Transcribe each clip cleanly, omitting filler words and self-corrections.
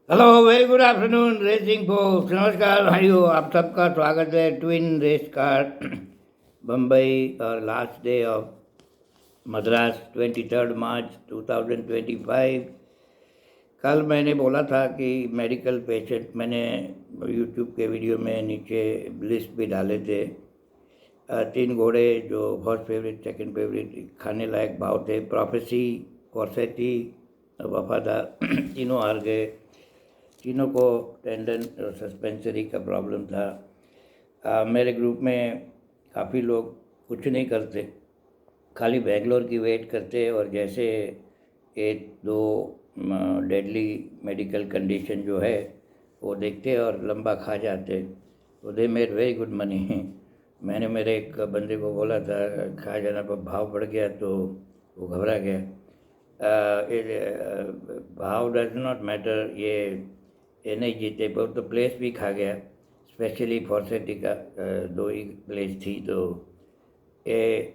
Hello, very good afternoon racing folks. नमस्कार भाइयों, आप सबका स्वागत है ट्विन रेस कार बम्बई और लास्ट डे ऑफ मद्रास 23 मार्च 2025। कल मैंने बोला था कि मेडिकल पेशेंट, मैंने यूट्यूब के वीडियो में नीचे लिस्ट भी डाले थे। 3 घोड़े जो फर्स्ट फेवरेट, सेकंड फेवरेट, खाने लायक भाव थे। प्रोफेसी, कॉर्सेटी, वफादार तीनों हार गए। तीनों को टेंडन और सस्पेंसरी का प्रॉब्लम था। मेरे ग्रुप में काफ़ी लोग कुछ नहीं करते, खाली बेंगलोर की वेट करते और जैसे एक दो डेडली मेडिकल कंडीशन जो है वो देखते और लंबा खा जाते। तो they made very good money. मैंने मेरे एक बंदे को बोला था खा जाना, पर भाव बढ़ गया तो वो घबरा गया। भाव डज नॉट मैटर, ये नहीं जीते, पर तो प्लेस भी खा गया। स्पेशली फॉर्सेटी का 2 ही प्लेस थी। तो ये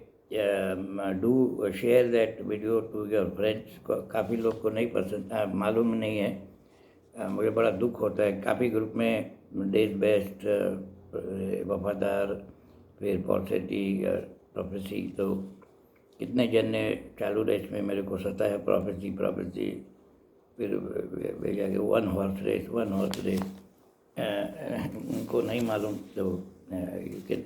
do share that video to your friends. काफ़ी लोग को नहीं पसंद, मालूम नहीं है। मुझे बड़ा दुख होता है। काफ़ी ग्रुप में डेज बेस्ट, वफादार, फिर फॉर्सेटी, प्रोफेसी, तो कितने जन ने चालू रेस में मेरे को सताया, प्रोफेसी प्रोफेसी। फिर भेजा कि वन हॉर्स रेस उनको नहीं मालूम। तो यू कैन,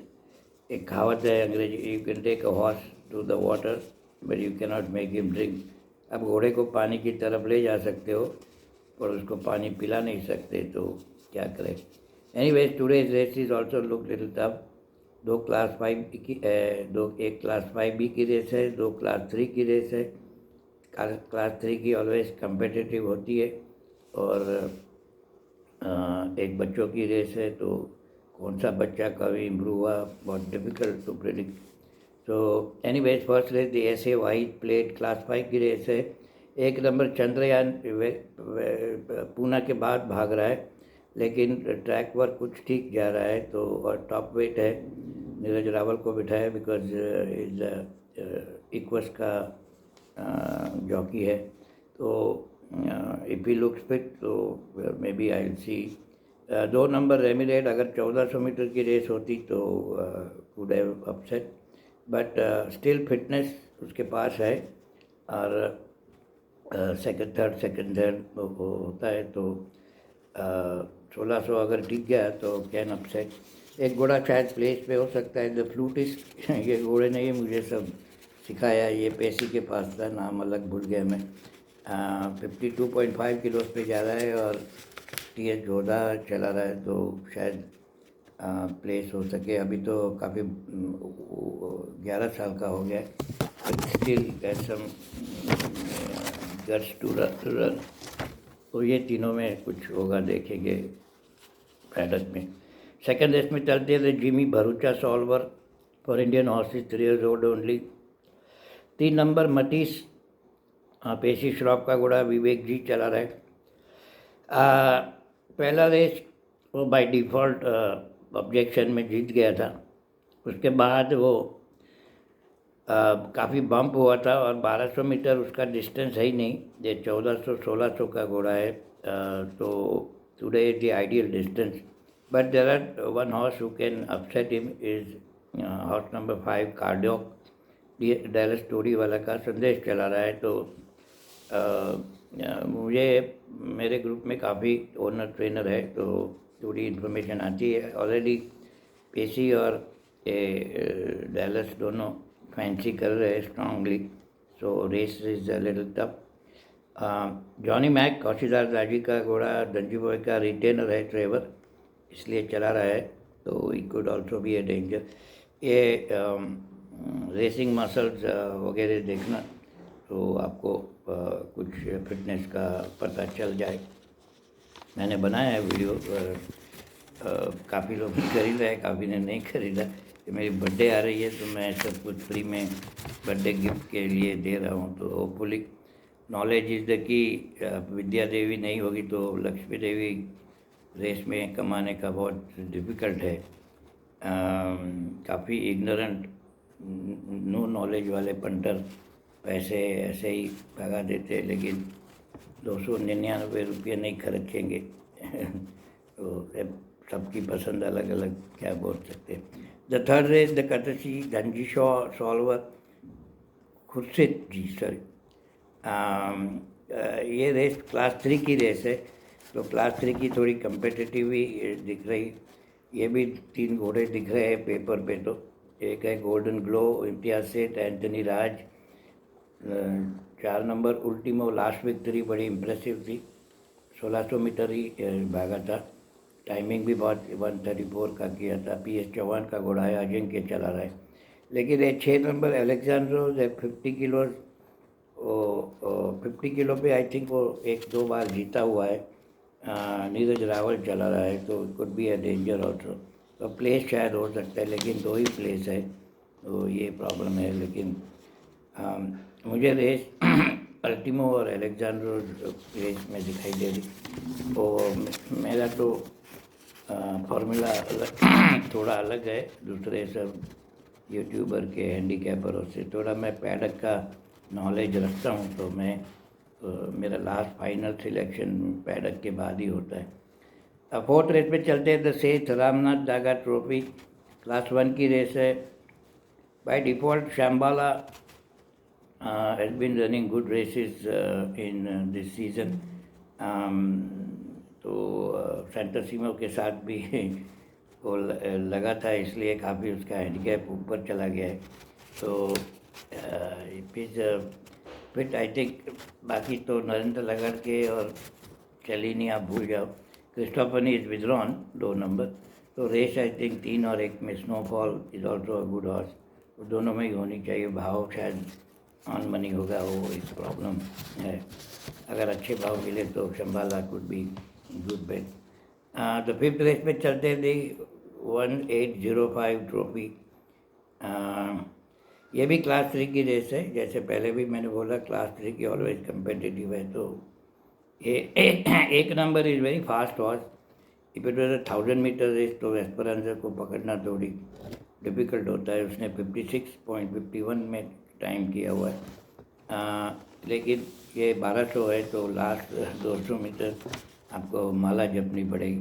एक कहावत है अंग्रेजी, you can take a horse to the water but you can not make him drink. अब घोड़े को पानी की तरफ ले जा सकते हो पर उसको पानी पिला नहीं सकते, तो क्या करें। Anyways, today's race is also look little tough. 2 class 5 की, एक क्लास 5B की रेस है, 2 क्लास 3 की रेस है। क्लास 3 की ऑलवेज कम्पिटिटिव होती है और एक बच्चों की रेस है, तो कौन सा बच्चा कब इम्प्रूव हुआ, बहुत डिफ़िकल्ट टू प्रेडिक्ट। तो एनीवेज, फर्स्ट रेस दी SA वाइट प्लेट क्लास 5 की रेस है। 1 नंबर चंद्रयान पूना के बाद भाग रहा है, लेकिन ट्रैक वर्क कुछ ठीक जा रहा है। तो और टॉप वेट है, नीरज रावल को बिठाया बिकॉज इज इक्वस का जॉकी है। तो इफ़ ही लुक्स फिट तो may be I will see. 2 number रेमिरेट, अगर 1400 मीटर की रेस होती तो would have upset, but still fitness उसके पास है। और सेकंड थर्ड होता है, तो 1600 अगर टिक गया तो कैन अपसेट। एक घोड़ा शायद प्लेस पे हो सकता है, द फ्लूटिस्ट। ये घोड़े ने ही मुझे सब सिखाया, ये पेशी के पास था, नाम अलग भूल गया मैं। 52.5 किलोस पे जा रहा है और TH जोधा चला रहा है, तो शायद प्लेस हो सके। अभी तो काफ़ी 11 साल का हो गया, still some guts to run. तो ये तीनों में कुछ होगा, देखेंगे पैडक में। सेकंड रेस में चलते थे Jimmy Bharucha solver for Indian horses, 3 years old only. 3 number मतीस, पेशी श्रॉफ का घोड़ा, विवेक जी चला रहा है। पहला रेस वो बाय डिफ़ॉल्ट ऑब्जेक्शन में जीत गया था। उसके बाद वो काफ़ी बम्प हुआ था और 1200 मीटर उसका डिस्टेंस है ही नहीं। ये 1400-1600 का घोड़ा है। तो today is the ideal distance, but there are one horse who can upset him, is horse number 5 कार्डियोक। डैलस स्टोरी वाला का संदेश चला रहा है। तो मुझे मेरे ग्रुप में काफ़ी ओनर ट्रेनर है, तो थोड़ी इन्फॉर्मेशन आती है ऑलरेडी। पेशी और डैलस दोनों फैंसी कर रहे हैं strongly, so race is a little tough. Johnny Mack, कौशीदार राजी का घोड़ा, दंजू बॉय का रिटेनर है ट्रेवर, इसलिए चला रहा है, तो it could also be a danger. ये रेसिंग मसल्स वगैरह देखना तो आपको कुछ फिटनेस का पता चल जाए। मैंने बनाया है वीडियो, काफ़ी लोग खरीद रहे हैं, काफ़ी ने नहीं खरीदा। मेरी बर्थडे आ रही है तो मैं सब कुछ फ्री में बर्थडे गिफ्ट के लिए दे रहा हूँ। तो hopefully knowledge is the key. विद्या देवी नहीं होगी तो लक्ष्मी देवी रेस में कमाने का बहुत डिफ़िकल्ट है। काफ़ी इग्नोरेंट, नो नॉलेज वाले पंटर पैसे ऐसे ही भगा देते हैं, लेकिन ₹299 नहीं खर्चेंगे। तो सबकी पसंद अलग अलग, क्या बोल सकते हैं। The third race the courtesy गंजी सॉल्वर खुर्शीद जी सर। ये रेस क्लास 3 की रेस है, तो क्लास 3 की थोड़ी कम्पिटिटिव ही दिख रही। ये भी 3 घोड़े दिख रहे हैं पेपर पे। तो एक है गोल्डन ग्लो, इम्तियाज सेठ, एंथनी राज। 4 नंबर उल्टीमो लास्ट विक्ट्री बड़ी इम्प्रेसिव थी, 1600 मीटर ही भागा था। टाइमिंग भी बहुत 134 का किया था। PS चौहान का घोड़ा है, अजिंक्य चला रहा है। लेकिन ये 6 नंबर एलेक्जेंड्रो 50 किलो, 50 किलो पे आई थिंक वो 1-2 बार जीता हुआ है। नीरज रावल चला रहा है, तो could be a danger also. तो प्लेस शायद हो सकता है, लेकिन 2 ही प्लेस है, तो ये प्रॉब्लम है। लेकिन मुझे रेस अल्टीमो और एलेक्जेंड्रो रेस में दिखाई दे रही। तो मेरा तो फॉर्मूला थोड़ा अलग है दूसरे सब यूट्यूबर के हैंडीकैपरों से। थोड़ा मैं पैडक का नॉलेज रखता हूँ, तो मैं मेरा लास्ट फाइनल सिलेक्शन पैडक के बाद ही होता है। फोर्थ रेस पे चलते हैं। द सेठ रामनाथ दागा ट्रॉफी क्लास 1 की रेस है। By default Shambhala has been running good races in this season. तो सेंटरसीमो के साथ भी वो लगा था, इसलिए काफ़ी उसका हैंडीकैप ऊपर चला गया है। तो फिर आई थिंक बाकी तो नरेंद्र लगड़ के और चलिनी आप भूल जाओ। क्रिस्टोफनी इज विद्रॉन 2 नंबर। तो रेस आई थिंक 3 और 1 में snowfall is also a good horse. तो दोनों में ही होनी चाहिए। भाव शायद ऑन मनी होगा, वो एक प्रॉब्लम है। अगर अच्छे भाव मिले तो शंबाला कुड बी गुड बेट। तो फिफ्थ रेस पे चलते थे 1805 ट्रॉफी। ये भी क्लास 3 की रेस है। जैसे पहले भी मैंने बोला, क्लास 3 की ऑलवेज कम्पिटिटिव है। तो ये एक number is very fast horse. If it was 1000 metre race तो एस्परेंजा को पकड़ना थोड़ी डिफ़िकल्ट होता है। उसने 56.51 में टाइम किया हुआ है। लेकिन ये 1200 है, तो लास्ट 200 मीटर आपको माला जपनी पड़ेगी।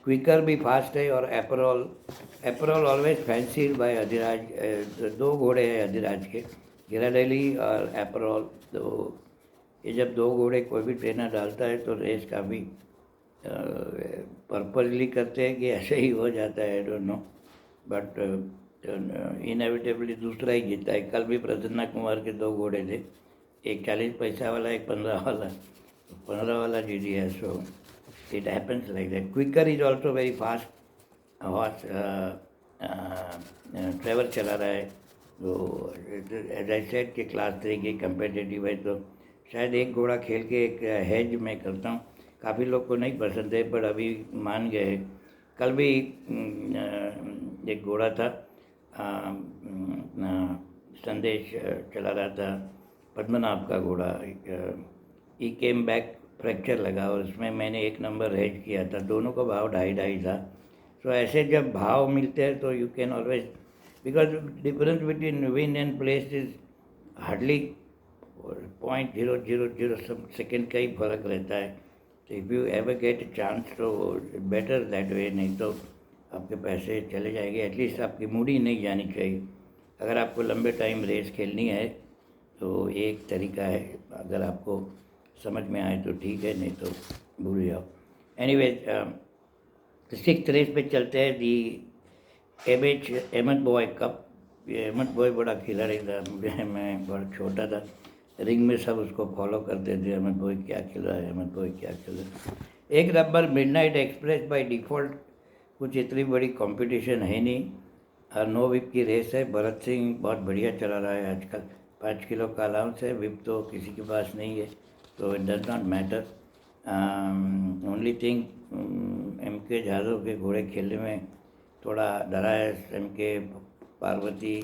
क्विकर भी फास्ट है। और एपरॉल ऑलवेज फैंसीड बाय अधिराज। 2 घोड़े हैं अधिराज के, गिराडेली और एपरॉल। तो ये जब 2 घोड़े कोई भी ट्रेनर डालता है तो रेस काफ़ी पर्पजली करते हैं कि ऐसे ही हो जाता है, I don't know. But inevitably दूसरा ही जीता है। कल भी प्रसन्ना कुमार के 2 घोड़े थे, एक 40 पैसा वाला, एक 15 वाला। 15 वाला जीत गया। So it happens like that. Quicker is also very fast horse. Trevor चला रहा है। तो एज आई सेड कि क्लास 3 की कम्पिटिटिव है, तो शायद एक घोड़ा खेल के एक हेज में करता हूँ। काफ़ी लोग को नहीं पसंद है, पर अभी मान गए। कल भी एक घोड़ा था, संदेश चला रहा था, पद्मनाभ का घोड़ा। ई केम बैक, फ्रैक्चर लगा, और उसमें मैंने 1 नंबर हेज किया था। दोनों का भाव 2.5 था। तो ऐसे जब भाव मिलते हैं तो you can always, because difference between win and place is hardly 0.000 second का ही फर्क रहता है। तो if you ever get a chance तो बेटर दैट वे, नहीं तो आपके पैसे चले जाएंगे। एटलीस्ट आपकी मूडी नहीं जानी चाहिए। अगर आपको लंबे टाइम रेस खेलनी है तो एक तरीका है, अगर आपको समझ में आए तो ठीक है, नहीं तो भूल जाओ। एनीवेज, 6th रेस पे चलते हैं। दी एमएच अहमद बॉय कप। ये अहमद बॉय बड़ा खिलाड़ी था, मैं बड़ा छोटा था। रिंग में सब उसको फॉलो करते थे, अहमद बॉय क्या खेल रहा है, अहमद बॉय क्या खेल रहा है। 1 number midnight express by default. कुछ इतनी बड़ी कंपटीशन है नहीं, और नो विप की रेस है। भरत सिंह बहुत बढ़िया चला रहा है आजकल। 5 किलो का अलाउंस है, विप तो किसी के पास नहीं है, तो it does not matter. Only thing, MK Yadav के घोड़े खेलने में थोड़ा डरा है। MK पार्वती,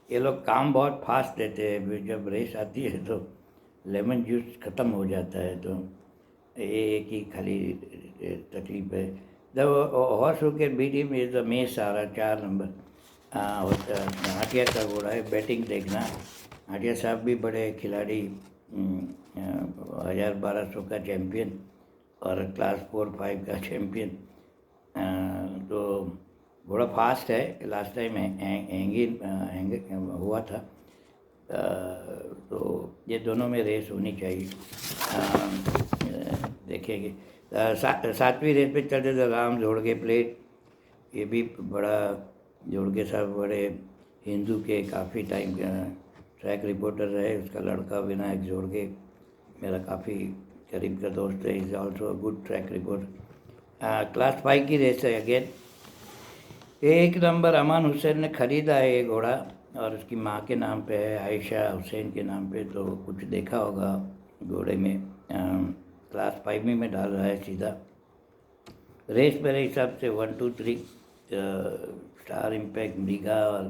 ये लोग काम बहुत फास्ट देते हैं। जब रेस आती है तो लेमन जूस ख़त्म हो जाता है, तो ये एक ही खाली तकलीफ है। The horse who can beat him is the मेस आ रहा 4 नंबर। हाटिया का घोड़ा है। बैटिंग देखना, हाटिया साहब भी बड़े खिलाड़ी 1200 का चैम्पियन और क्लास 4-5 का चैम्पियन। तो घोड़ा फास्ट है, लास्ट टाइम हैंग हुआ था। तो ये दोनों में रेस होनी चाहिए। देखेंगे। सातवीं रेस पे चलते थे राम जोड़गे प्लेट। ये भी बड़ा जोड़गे साहब बड़े हिंदू के काफ़ी टाइम ट्रैक रिपोर्टर रहे। उसका लड़का विनायक जोड़गे मेरा काफ़ी करीब का दोस्त है। Is also a good track reporter. Class 5 की रेस है अगेन। एक नंबर अमान हुसैन ने ख़रीदा है ये घोड़ा और उसकी माँ के नाम पे है, आयशा हुसैन के नाम पे। तो कुछ देखा होगा घोड़े में। क्लास 5 में डाल रहा है सीधा। रेस मेरे हिसाब से 1, 2, 3 स्टार इम्पैक्ट, मृगा और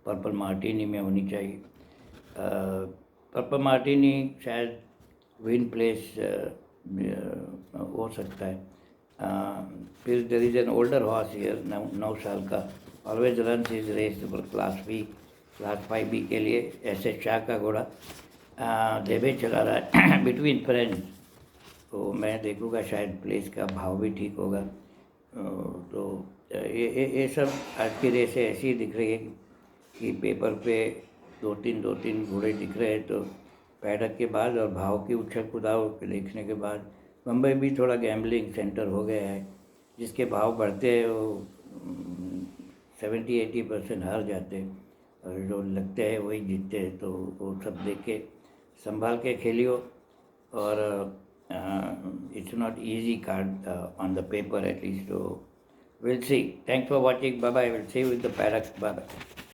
पर्पल मार्टिनी में होनी चाहिए। पर्पल मार्टिनी शायद विन प्लेस हो सकता है। फिर there is an older horse here, 9 साल का, always runs his race for class 5B के लिए। एस शाह का घोड़ा देवे चला रहा है बिटवीन फ्रेंड्स। तो मैं देखूँगा शायद प्लेस का भाव भी ठीक होगा। तो ये सब आज की रेसें ऐसी दिख रही है कि पेपर पे दो तीन घोड़े दिख रहे हैं। तो पैडक के बाद और भाव की उछल कूदाव देखने के बाद मुंबई भी थोड़ा गैम्बलिंग सेंटर हो गया है। जिसके भाव बढ़ते हैं वो 70-80% हार जाते हैं और जो लगते हैं वही जीतते हैं। तो वो सब देख के संभाल के खेलियो। और it's not easy card on the paper at least. So we'll see. Thanks for watching. Bye bye. We'll see you with the paddock. Bye bye.